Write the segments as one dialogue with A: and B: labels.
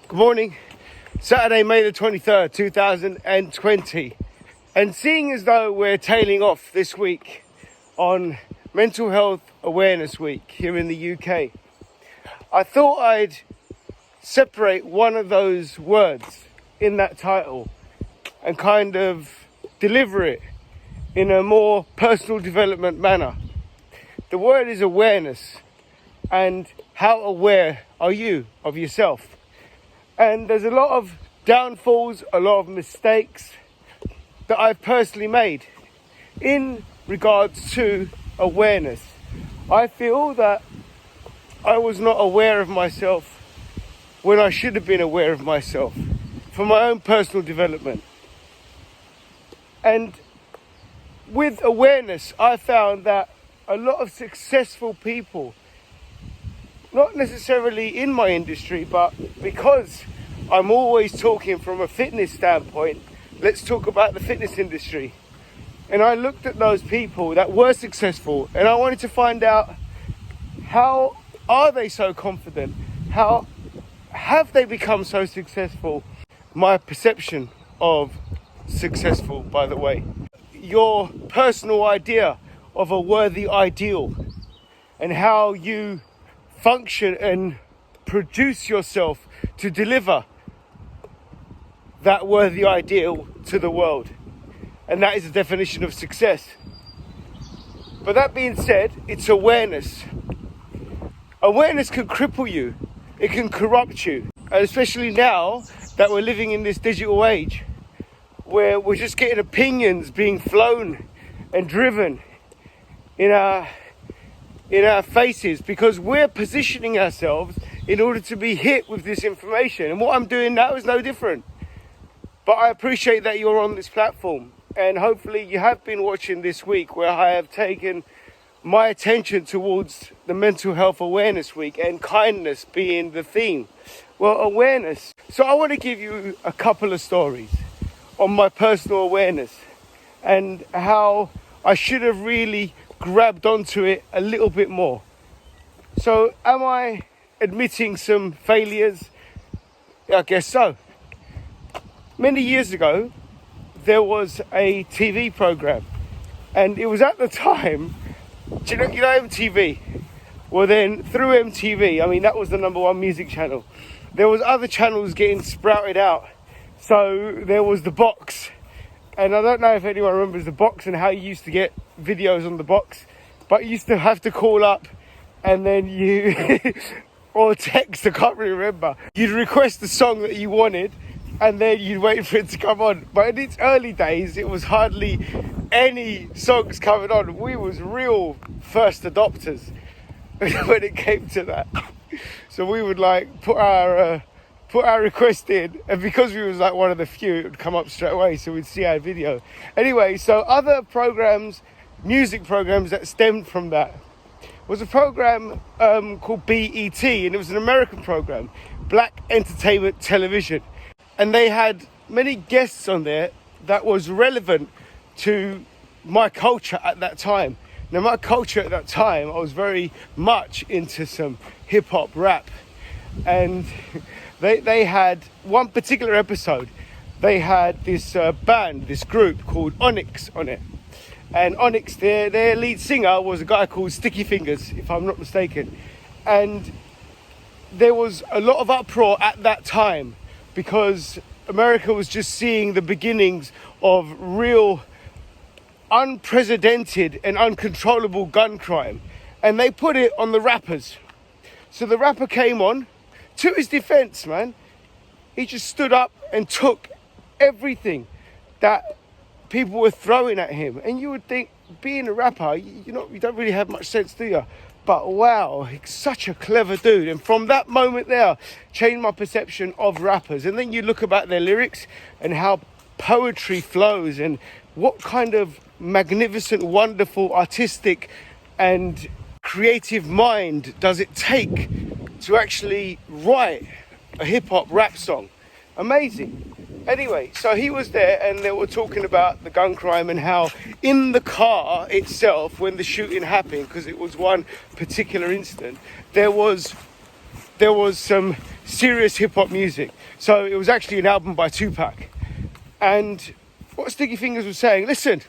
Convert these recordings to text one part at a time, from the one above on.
A: Good morning. Saturday, May the 23rd, 2020. And seeing as though we're tailing off this week on Mental Health Awareness Week here in the UK, I thought I'd separate one of those words in that title and kind of deliver it in a more personal development manner. The word is awareness, and how aware are you of yourself? And there's a lot of downfalls, a lot of mistakes that I've personally made in regards to awareness. I feel that I was not aware of myself when I should have been aware of myself for my own personal development. And with awareness, I found that a lot of successful people, not necessarily in my industry, but because I'm always talking from a fitness standpoint, let's talk about the fitness industry. And I looked at those people that were successful, and I wanted to find out, how are they so confident? How have they become so successful? My perception of successful, by the way. Your personal idea of a worthy ideal, and how you function and produce yourself to deliver that worthy ideal to the world. And that is the definition of success. But that being said, it's awareness. Awareness can cripple you. It can corrupt you. And especially now that we're living in this digital age, where we're just getting opinions being flown and driven in our faces, because we're positioning ourselves in order to be hit with this information. And what I'm doing now is no different. But I appreciate that you're on this platform, and hopefully you have been watching this week, where I have taken my attention towards the Mental Health Awareness Week and kindness being the theme. Well, awareness. So I want to give you a couple of stories on my personal awareness and how I should have really grabbed onto it a little bit more. So am I admitting some failures? I guess so. Many years ago, there was a TV program, and it was at the time, you know MTV? Well then, through MTV, I mean, that was the number one music channel. There was other channels getting sprouted out. So there was the box, and I don't know if anyone remembers the box and how you used to get videos on the box, but you used to have to call up, and then you or text, I can't really remember, you'd request the song that you wanted, and then you'd wait for it to come on. But in its early days, it was hardly any songs coming on. We was real first adopters when it came to that. So we would like put our request in, and because we was like one of the few, it would come up straight away, so we'd see our video. Anyway, so other programs, music programs that stemmed from that was a program called B.E.T, and it was an American program, Black Entertainment Television. And they had many guests on there that was relevant to my culture at that time. Now, my culture at that time, I was very much into some hip-hop rap. And they had one particular episode, they had this band, this group called Onyx on it. And Onyx, their lead singer was a guy called Sticky Fingers, if I'm not mistaken. And there was a lot of uproar at that time, because America was just seeing the beginnings of real unprecedented and uncontrollable gun crime. And they put it on the rappers. So the rapper came on. To his defense, man, he just stood up and took everything that people were throwing at him. And you would think, being a rapper, you don't really have much sense, do you? But wow, he's such a clever dude. And from that moment there, changed my perception of rappers. And then you look about their lyrics and how poetry flows, and what kind of magnificent, wonderful, artistic and creative mind does it take to actually write a hip-hop rap song. Amazing. Anyway, so he was there, and they were talking about the gun crime and how in the car itself, when the shooting happened, because it was one particular incident, there was there was some serious hip-hop music. So it was actually an album by Tupac. And what Sticky Fingers was saying, listen,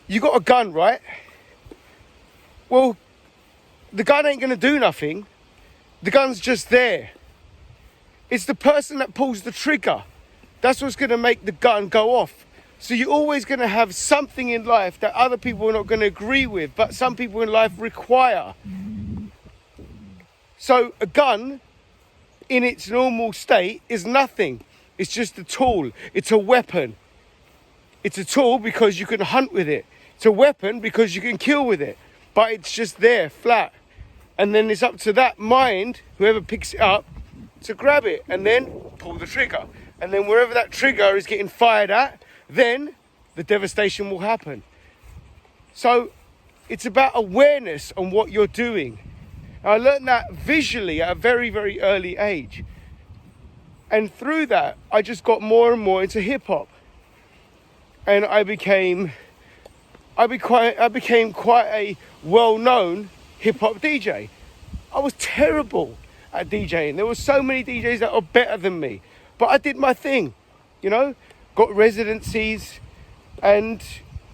A: you got a gun, right? Well, the gun ain't gonna do nothing. The gun's just there. It's the person that pulls the trigger. That's what's gonna make the gun go off. So you're always gonna have something in life that other people are not gonna agree with, but some people in life require. So a gun in its normal state is nothing. It's just a tool. It's a weapon. It's a tool because you can hunt with it. It's a weapon because you can kill with it. But it's just there, flat. And then it's up to that mind, whoever picks it up, to grab it and then pull the trigger. And then wherever that trigger is getting fired at, then the devastation will happen. So it's about awareness on what you're doing. I learned that visually at a very, very early age. And through that, I just got more and more into hip hop. And I became quite a well-known hip hop DJ. I was terrible at DJing. There were so many DJs that are better than me. But I did my thing, you know, got residencies and,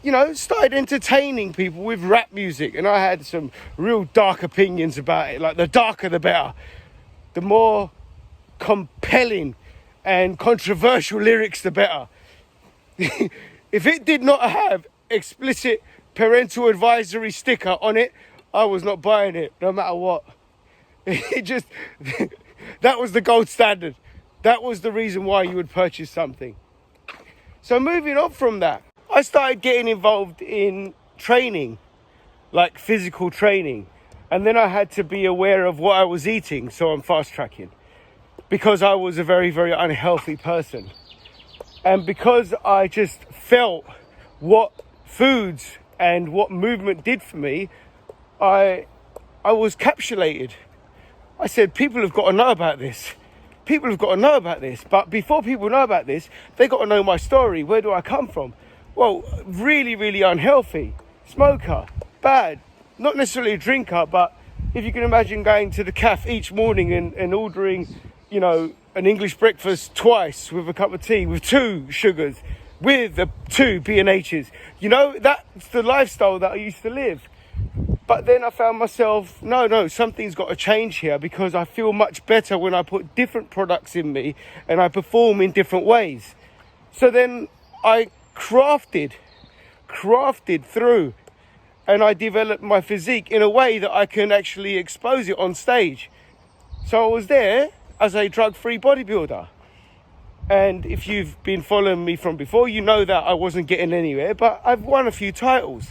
A: you know, started entertaining people with rap music. And I had some real dark opinions about it. Like, the darker the better. The more compelling and controversial lyrics, the better. If it did not have explicit parental advisory sticker on it, I was not buying it, no matter what. It just, that was the gold standard. That was the reason why you would purchase something. So moving on from that, I started getting involved in training, like physical training. And then I had to be aware of what I was eating, so I'm fast tracking. Because I was a very, very unhealthy person. And because I just felt what foods and what movement did for me, I was capsulated. I said, people have got to know about this. People have got to know about this. But before people know about this, they got to know my story. Where do I come from? Well, really, really unhealthy. Smoker, bad. Not necessarily a drinker, but if you can imagine going to the cafe each morning and ordering, you know, an English breakfast twice with a cup of tea, with 2 sugars, with 2 B&H's. You know, that's the lifestyle that I used to live. But then I found myself, no, something's got to change here, because I feel much better when I put different products in me and I perform in different ways. So then I crafted through, and I developed my physique in a way that I can actually expose it on stage. So I was there as a drug-free bodybuilder. And if you've been following me from before, you know that I wasn't getting anywhere, but I've won a few titles.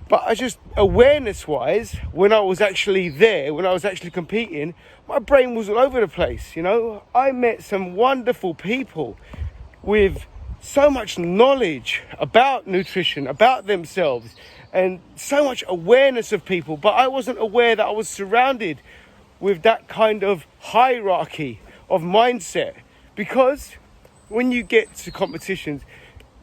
A: But I just, awareness-wise, when I was actually there, when I was actually competing, my brain was all over the place, you know. I met some wonderful people with so much knowledge about nutrition, about themselves, and so much awareness of people. But I wasn't aware that I was surrounded with that kind of hierarchy of mindset. Because when you get to competitions,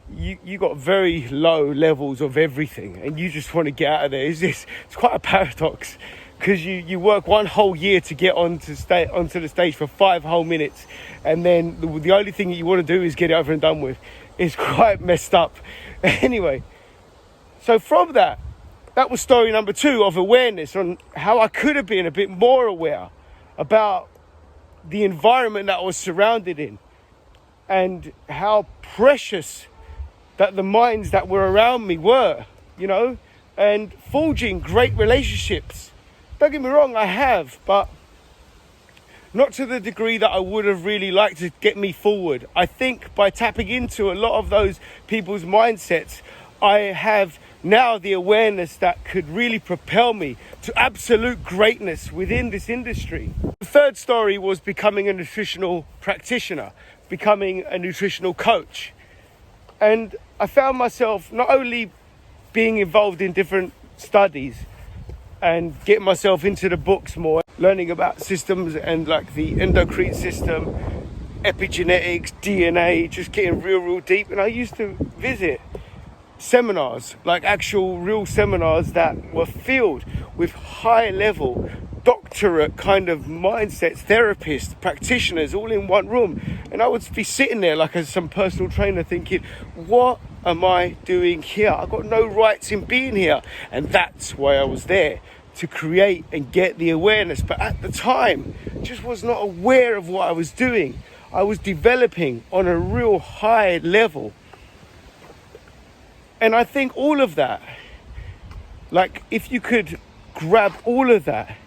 A: you got very low levels of everything, and you just want to get out of there. It's quite a paradox, because you work one whole year to get onto the stage for 5 whole minutes, and then the only thing that you want to do is get it over and done with. It's quite messed up. Anyway, so from that was story number 2 of awareness, on how I could have been a bit more aware about the environment that I was surrounded in, and how precious that the minds that were around me were, you know, and forging great relationships. Don't get me wrong, I have, but not to the degree that I would have really liked to get me forward. I think by tapping into a lot of those people's mindsets, I have now the awareness that could really propel me to absolute greatness within this industry. The third story was becoming a nutritional practitioner, becoming a nutritional coach. And I found myself not only being involved in different studies and getting myself into the books more, learning about systems and like the endocrine system, epigenetics, DNA, just getting real deep. And I used to visit seminars, like actual real seminars that were filled with high level doctorate kind of mindsets, therapists, practitioners, all in one room. And I would be sitting there like as some personal trainer thinking, what am I doing here? I've got no rights in being here. And that's why I was there, to create and get the awareness. But at the time, just was not aware of what I was doing. I was developing on a real high level. And I think all of that, like if you could grab all of that,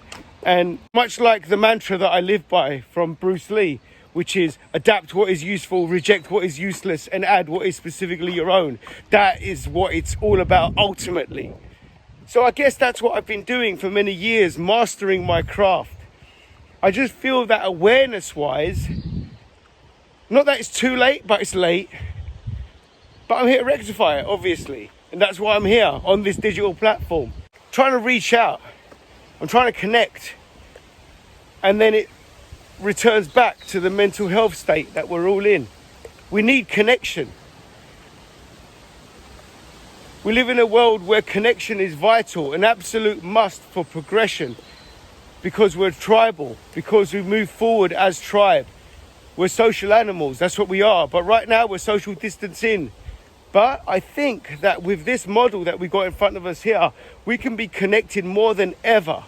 A: and much like the mantra that I live by from Bruce Lee, which is adapt what is useful, reject what is useless, and add what is specifically your own. That is what it's all about ultimately. So I guess that's what I've been doing for many years, mastering my craft. I just feel that awareness-wise, not that it's too late, but it's late. But I'm here to rectify it, obviously. And that's why I'm here on this digital platform. Trying to reach out. I'm trying to connect. And then it returns back to the mental health state that we're all in. We need connection. We live in a world where connection is vital, an absolute must for progression. Because we're tribal, because we move forward as tribe. We're social animals, that's what we are. But right now we're social distancing. But I think that with this model that we got in front of us here, we can be connected more than ever.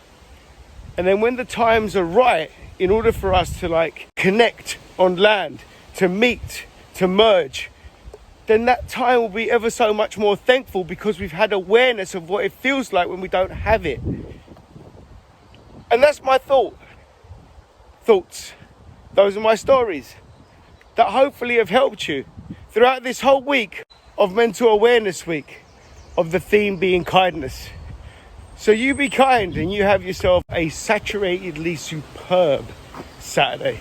A: And then when the times are right, in order for us to connect on land, to meet, to merge, then that time will be ever so much more thankful because we've had awareness of what it feels like when we don't have it. And that's my thoughts. Those are my stories that hopefully have helped you throughout this whole week of Mental Awareness Week, of the theme being kindness. So you be kind and you have yourself a saturatedly superb Saturday.